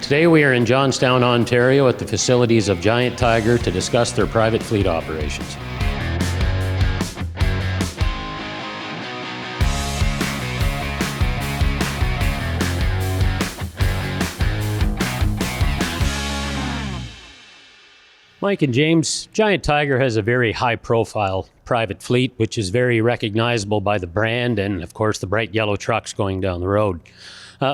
Today we are in Johnstown, Ontario at the facilities of Giant Tiger to discuss their private fleet operations. Mike and James, Giant Tiger has a very high-profile private fleet, which is very recognizable by the brand and, of course, the bright yellow trucks going down the road.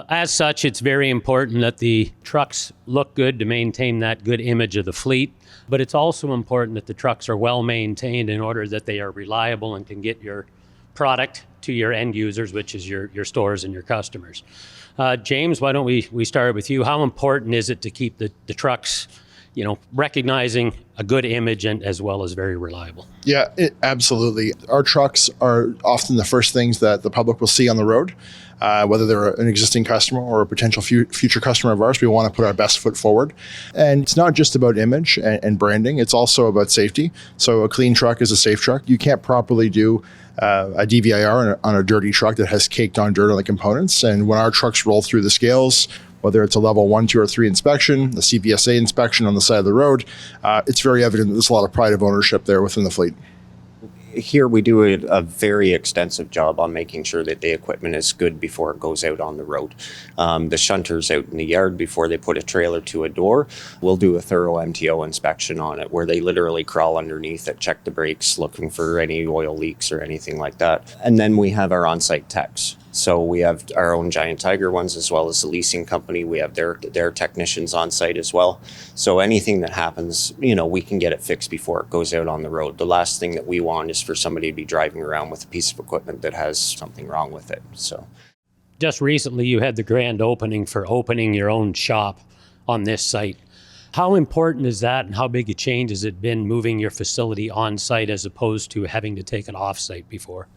As such, it's very important that the trucks look good to maintain that good image of the fleet, but it's also important that the trucks are well maintained in order that they are reliable and can get your product to your end users, which is your stores and your customers. James, why don't we start with you? How important is it to keep the trucks, recognizing a good image and as well as very reliable? Yeah, absolutely. Our trucks are often the first things that the public will see on the road. Whether they're an existing customer or a potential future customer of ours, we want to put our best foot forward. And it's not just about image and branding, it's also about safety. So a clean truck is a safe truck. You can't properly do a DVIR on a dirty truck that has caked on dirt on the components. And when our trucks roll through the scales, whether it's a level 1, 2, or 3 inspection, the CVSA inspection on the side of the road, it's very evident that there's a lot of pride of ownership there within the fleet. Here we do a very extensive job on making sure that the equipment is good before it goes out on the road. The shunters out in the yard, before they put a trailer to a door, we'll do a thorough MTO inspection on it, where they literally crawl underneath it, check the brakes, looking for any oil leaks or anything like that. And then we have our on-site techs. So we have our own Giant Tiger ones, as well as the leasing company. We have their technicians on site as well. So anything that happens, we can get it fixed before it goes out on the road. The last thing that we want is for somebody to be driving around with a piece of equipment that has something wrong with it. So, just recently you had the grand opening for opening your own shop on this site. How important is that, and how big a change has it been moving your facility on site as opposed to having to take it off site before?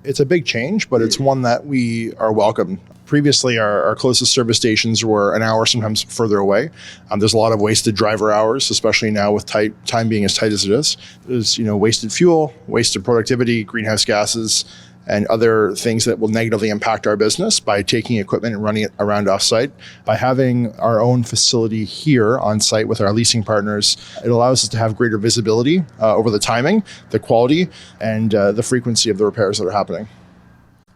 It's a big change, but it's one that we are welcome. Previously, our closest service stations were an hour, sometimes further away. There's a lot of wasted driver hours, especially now with time being as tight as it is. There's wasted fuel, wasted productivity, greenhouse gases, and other things that will negatively impact our business by taking equipment and running it around off-site. By having our own facility here on site with our leasing partners, it allows us to have greater visibility over the timing, the quality, and the frequency of the repairs that are happening.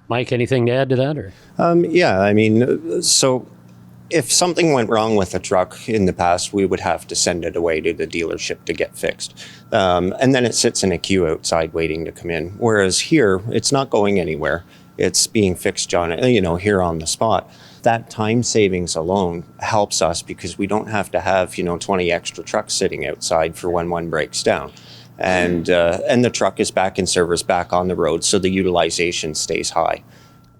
Mike, anything to add to that? Or? So if something went wrong with a truck in the past, we would have to send it away to the dealership to get fixed. And then it sits in a queue outside waiting to come in. Whereas here, it's not going anywhere. It's being fixed, here on the spot. That time savings alone helps us because we don't have to have, 20 extra trucks sitting outside for when one breaks down. And the truck is back in service, back on the road, so the utilization stays high.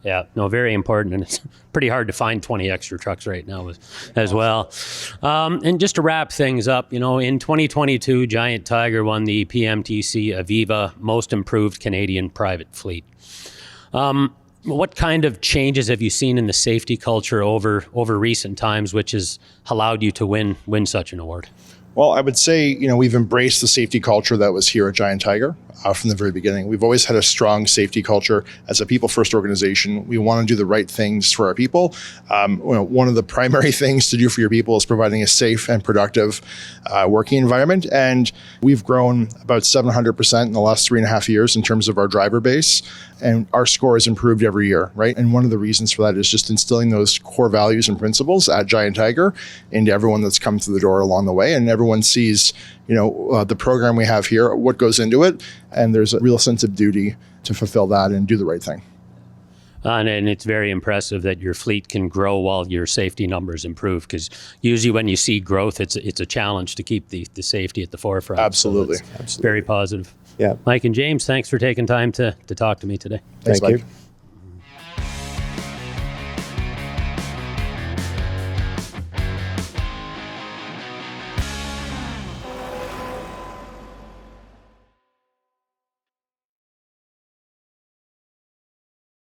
Yeah, no, very important, and it's pretty hard to find 20 extra trucks right now as well. And just to wrap things up, in 2022, Giant Tiger won the PMTC-Private Most Improved Canadian Private Fleet. What kind of changes have you seen in the safety culture over recent times, which has allowed you to win such an award? Well, I would say, we've embraced the safety culture that was here at Giant Tiger from the very beginning. We've always had a strong safety culture. As a people-first organization, we want to do the right things for our people. One of the primary things to do for your people is providing a safe and productive working environment. And we've grown about 700% in the last 3.5 years in terms of our driver base. And our score has improved every year, right? And one of the reasons for that is just instilling those core values and principles at Giant Tiger into everyone that's come through the door along the way. And everyone sees, the program we have here, what goes into it. And there's a real sense of duty to fulfill that and do the right thing. And it's very impressive that your fleet can grow while your safety numbers improve, because usually when you see growth, it's a challenge to keep the safety at the forefront. Absolutely. So absolutely. Very positive. Yeah. Mike and James, thanks for taking time to talk to me today. Thanks, Mike.